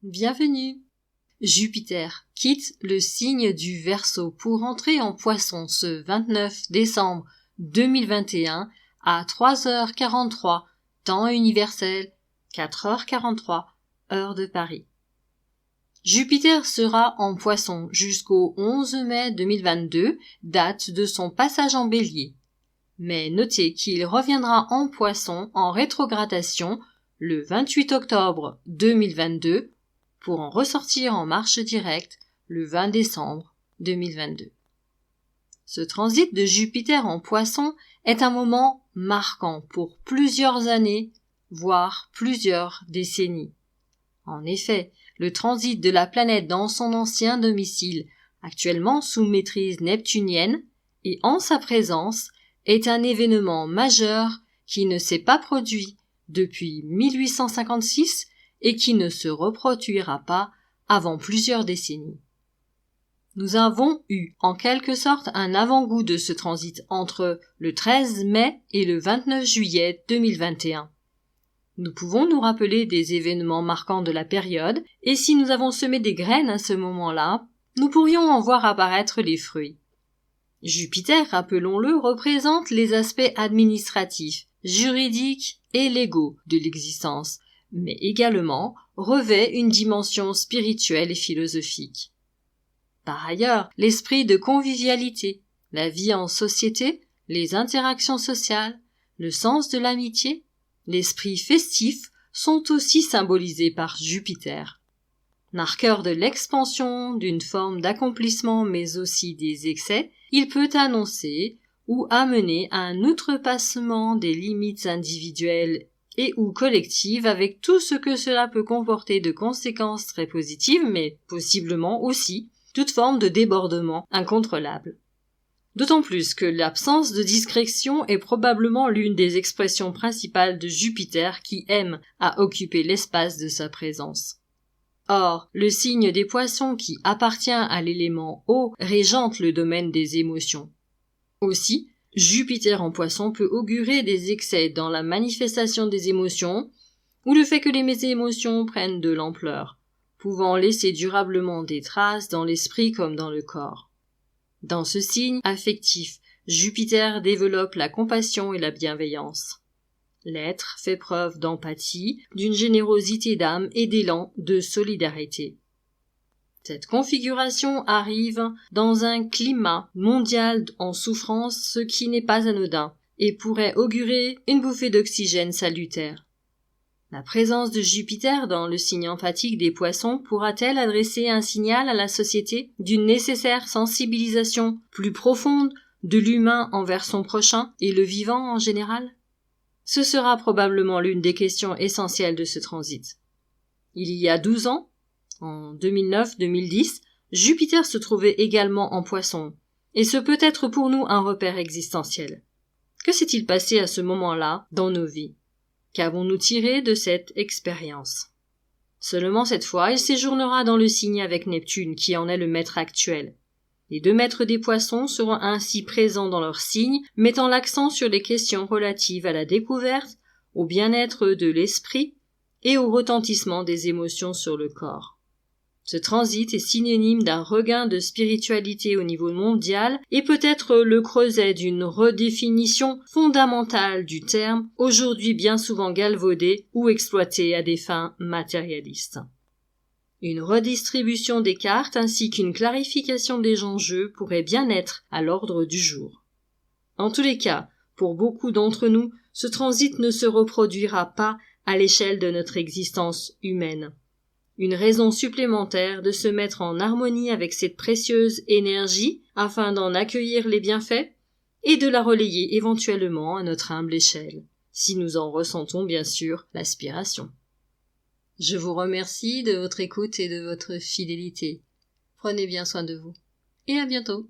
Bienvenue. Jupiter quitte le signe du Verseau pour entrer en Poisson ce 29 décembre 2021 à 3h43, temps universel, 4h43, heure de Paris. Jupiter sera en Poisson jusqu'au 11 mai 2022, date de son passage en Bélier. Mais notez qu'il reviendra en Poisson en rétrogradation le 28 octobre 2022 pour en ressortir en marche directe le 20 décembre 2022. Ce transit de Jupiter en Poisson est un moment marquant pour plusieurs années, voire plusieurs décennies. En effet, le transit de la planète dans son ancien domicile, actuellement sous maîtrise neptunienne, et en sa présence, est un événement majeur qui ne s'est pas produit depuis 1856 et qui ne se reproduira pas avant plusieurs décennies. Nous avons eu en quelque sorte un avant-goût de ce transit entre le 13 mai et le 29 juillet 2021. Nous pouvons nous rappeler des événements marquants de la période, et si nous avons semé des graines à ce moment-là, nous pourrions en voir apparaître les fruits. Jupiter, rappelons-le, représente les aspects administratifs, juridiques et légaux de l'existence, mais également revêt une dimension spirituelle et philosophique. Par ailleurs, l'esprit de convivialité, la vie en société, les interactions sociales, le sens de l'amitié, l'esprit festif sont aussi symbolisés par Jupiter. Marqueur de l'expansion, d'une forme d'accomplissement mais aussi des excès, il peut annoncer ou amener à un outrepassement des limites individuelles et ou collectives avec tout ce que cela peut comporter de conséquences très positives mais possiblement aussi toute forme de débordement incontrôlable. D'autant plus que l'absence de discrétion est probablement l'une des expressions principales de Jupiter qui aime à occuper l'espace de sa présence. Or, le signe des Poissons qui appartient à l'élément eau régente le domaine des émotions. Aussi, Jupiter en Poissons peut augurer des excès dans la manifestation des émotions ou le fait que les émotions prennent de l'ampleur, pouvant laisser durablement des traces dans l'esprit comme dans le corps. Dans ce signe affectif, Jupiter développe la compassion et la bienveillance. L'être fait preuve d'empathie, d'une générosité d'âme et d'élan de solidarité. Cette configuration arrive dans un climat mondial en souffrance, ce qui n'est pas anodin, et pourrait augurer une bouffée d'oxygène salutaire. La présence de Jupiter dans le signe emphatique des Poissons pourra-t-elle adresser un signal à la société d'une nécessaire sensibilisation plus profonde de l'humain envers son prochain et le vivant en général? Ce sera probablement l'une des questions essentielles de ce transit. Il y a 12 ans, en 2009-2010, Jupiter se trouvait également en Poissons, et ce peut être pour nous un repère existentiel. Que s'est-il passé à ce moment-là dans nos vies? Qu'avons-nous tiré de cette expérience? Seulement cette fois, il séjournera dans le signe avec Neptune, qui en est le maître actuel. Les deux maîtres des Poissons seront ainsi présents dans leur signe, mettant l'accent sur les questions relatives à la découverte, au bien-être de l'esprit et au retentissement des émotions sur le corps. Ce transit est synonyme d'un regain de spiritualité au niveau mondial et peut être le creuset d'une redéfinition fondamentale du terme, aujourd'hui bien souvent galvaudé ou exploité à des fins matérialistes. Une redistribution des cartes ainsi qu'une clarification des enjeux pourrait bien être à l'ordre du jour. En tous les cas, pour beaucoup d'entre nous, ce transit ne se reproduira pas à l'échelle de notre existence humaine. Une raison supplémentaire de se mettre en harmonie avec cette précieuse énergie afin d'en accueillir les bienfaits et de la relayer éventuellement à notre humble échelle, si nous en ressentons bien sûr l'aspiration. Je vous remercie de votre écoute et de votre fidélité. Prenez bien soin de vous. Et à bientôt.